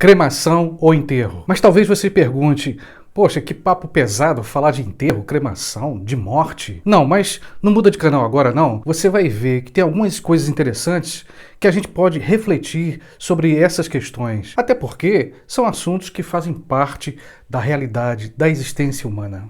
Cremação ou enterro? Mas talvez você pergunte, poxa, que papo pesado falar de enterro, cremação, de morte. Não, mas não muda de canal agora não. Você vai ver que tem algumas coisas interessantes que a gente pode refletir sobre essas questões. Até porque são assuntos que fazem parte da realidade, da existência humana.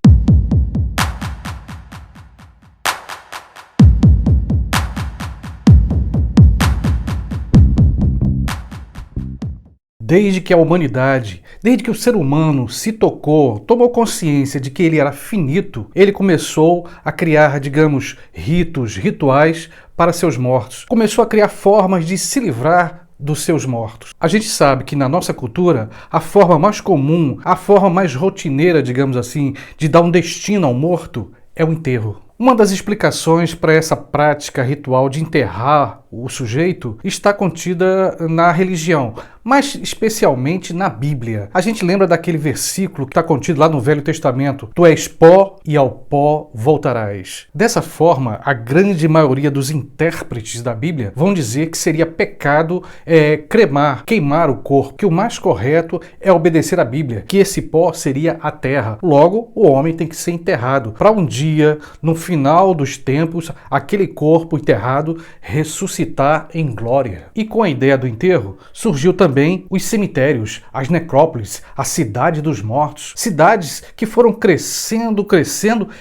Desde que a humanidade, desde que o ser humano se tocou, tomou consciência de que ele era finito, ele começou a criar, digamos, rituais para seus mortos. Começou a criar formas de se livrar dos seus mortos. A gente sabe que na nossa cultura, a forma mais comum, a forma mais rotineira, digamos assim, de dar um destino ao morto é o enterro. Uma das explicações para essa prática ritual de enterrar o sujeito está contida na religião, mas especialmente na Bíblia. A gente lembra daquele versículo que está contido lá no Velho Testamento: Tu és pó e ao pó voltarás. Dessa forma, a grande maioria dos intérpretes da Bíblia vão dizer que seria pecado cremar, queimar o corpo, que o mais correto é obedecer à Bíblia, que esse pó seria a terra. Logo, o homem tem que ser enterrado, para um dia, no final dos tempos, aquele corpo enterrado ressuscitar em glória. E com a ideia do enterro, surgiu também os cemitérios, as necrópolis, a cidade dos mortos. Cidades que foram crescendo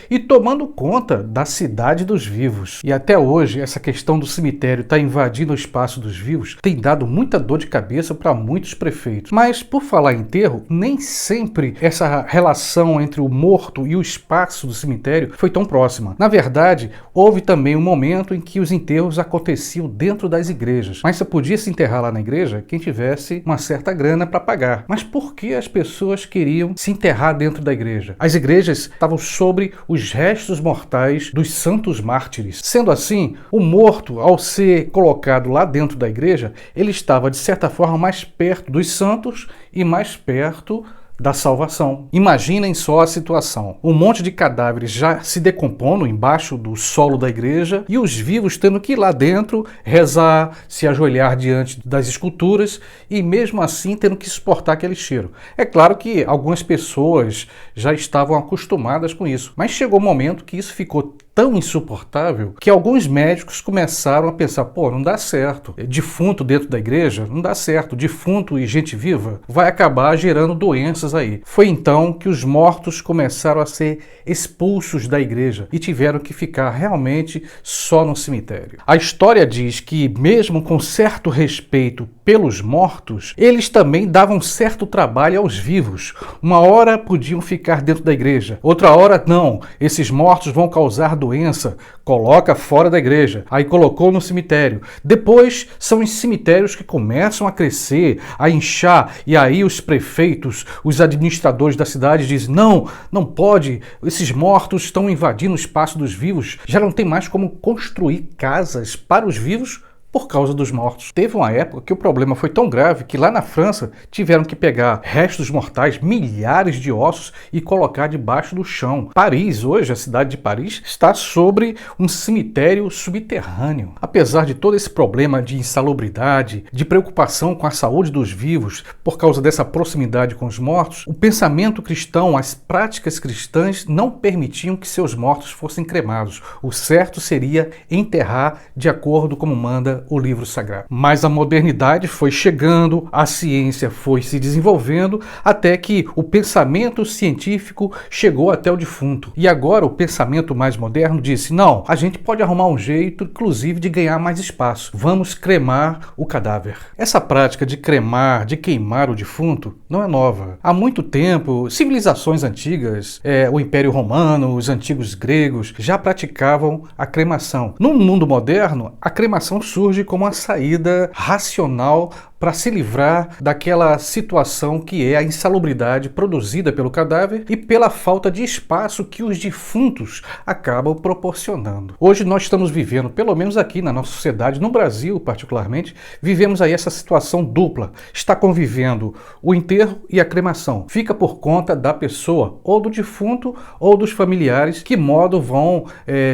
e tomando conta da cidade dos vivos. E até hoje, essa questão do cemitério estar invadindo o espaço dos vivos tem dado muita dor de cabeça para muitos prefeitos. Mas, por falar em enterro, nem sempre essa relação entre o morto e o espaço do cemitério foi tão próxima. Na verdade, houve também um momento em que os enterros aconteciam dentro das igrejas, mas só podia se enterrar lá na igreja quem tivesse uma certa grana para pagar. Mas por que as pessoas queriam se enterrar dentro da igreja? As igrejas estavam sobre os restos mortais dos santos mártires. Sendo assim, o morto, ao ser colocado lá dentro da igreja, ele estava de certa forma mais perto dos santos e mais perto da salvação. Imaginem só a situação: um monte de cadáveres já se decompondo embaixo do solo da igreja e os vivos tendo que ir lá dentro rezar, se ajoelhar diante das esculturas e mesmo assim tendo que suportar aquele cheiro. É claro que algumas pessoas já estavam acostumadas com isso, mas chegou um momento que isso ficou tão insuportável que alguns médicos começaram a pensar, não dá certo, defunto dentro da igreja não dá certo, defunto e gente viva vai acabar gerando doenças aí. Foi então que os mortos começaram a ser expulsos da igreja e tiveram que ficar realmente só no cemitério. A história diz que mesmo com certo respeito pelos mortos, eles também davam certo trabalho aos vivos. Uma hora podiam ficar dentro da igreja, outra hora não, esses mortos vão causar doença, coloca fora da igreja, aí colocou no cemitério. Depois são os cemitérios que começam a crescer, a inchar, e aí os prefeitos, os administradores da cidade dizem, não pode, esses mortos estão invadindo o espaço dos vivos, já não tem mais como construir casas para os vivos por causa dos mortos. Teve uma época que o problema foi tão grave que lá na França tiveram que pegar restos mortais, milhares de ossos e colocar debaixo do chão. Paris, hoje, a cidade de Paris, está sobre um cemitério subterrâneo. Apesar de todo esse problema de insalubridade, de preocupação com a saúde dos vivos por causa dessa proximidade com os mortos, o pensamento cristão, as práticas cristãs não permitiam que seus mortos fossem cremados. O certo seria enterrar de acordo como manda o livro sagrado. Mas a modernidade foi chegando, a ciência foi se desenvolvendo, até que o pensamento científico chegou até o defunto. E agora o pensamento mais moderno disse, não, a gente pode arrumar um jeito, inclusive, de ganhar mais espaço. Vamos cremar o cadáver. Essa prática de cremar, de queimar o defunto, não é nova. Há muito tempo, civilizações antigas, o Império Romano, os antigos gregos, já praticavam a cremação. No mundo moderno, a cremação surge como uma saída racional para se livrar daquela situação que é a insalubridade produzida pelo cadáver e pela falta de espaço que os defuntos acabam proporcionando. Hoje nós estamos vivendo, pelo menos aqui na nossa sociedade, no Brasil particularmente, vivemos aí essa situação dupla. Está convivendo o enterro e a cremação. Fica por conta da pessoa, ou do defunto ou dos familiares, que modo vão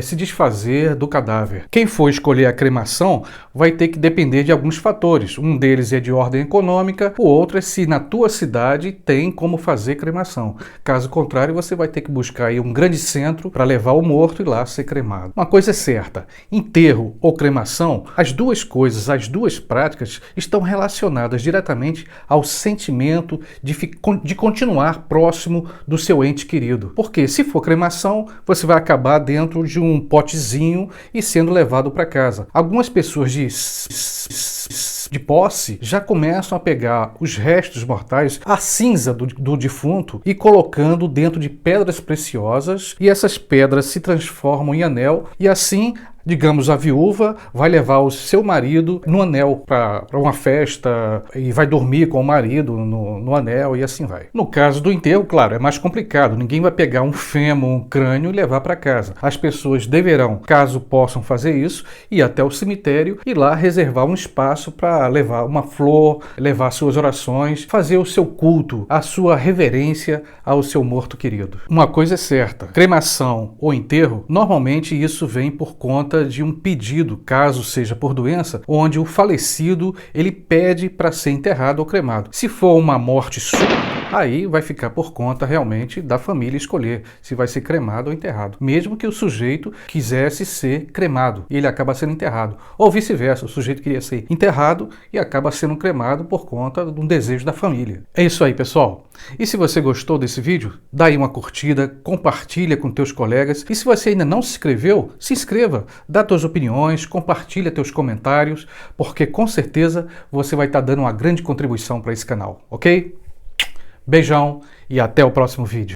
se desfazer do cadáver. Quem for escolher a cremação vai ter que depender de alguns fatores. Um deles é de ordem econômica, o outro é se na tua cidade tem como fazer cremação. Caso contrário, você vai ter que buscar aí um grande centro para levar o morto e lá ser cremado. Uma coisa é certa, enterro ou cremação, as duas coisas, as duas práticas estão relacionadas diretamente ao sentimento de continuar próximo do seu ente querido. Porque se for cremação, você vai acabar dentro de um potezinho e sendo levado para casa. Algumas pessoas de posse já começam a pegar os restos mortais, a cinza do defunto, e colocando dentro de pedras preciosas, e essas pedras se transformam em anel, e assim, digamos, a viúva vai levar o seu marido no anel para uma festa e vai dormir com o marido no anel e assim vai. No caso do enterro, claro, é mais complicado. Ninguém vai pegar um fêmur, um crânio e levar para casa. As pessoas deverão, caso possam fazer isso, ir até o cemitério e lá reservar um espaço para levar uma flor, levar suas orações, fazer o seu culto, a sua reverência ao seu morto querido. Uma coisa é certa, cremação ou enterro, normalmente isso vem por conta de um pedido, caso seja por doença, onde o falecido ele pede para ser enterrado ou cremado. Se for uma morte súbita, aí vai ficar por conta realmente da família escolher se vai ser cremado ou enterrado. Mesmo que o sujeito quisesse ser cremado e ele acaba sendo enterrado. Ou vice-versa, o sujeito queria ser enterrado e acaba sendo cremado por conta de um desejo da família. É isso aí, pessoal. E se você gostou desse vídeo, dá aí uma curtida, compartilha com teus colegas. E se você ainda não se inscreveu, se inscreva, dá tuas opiniões, compartilha teus comentários, porque com certeza você vai estar dando uma grande contribuição para esse canal, ok? Beijão e até o próximo vídeo.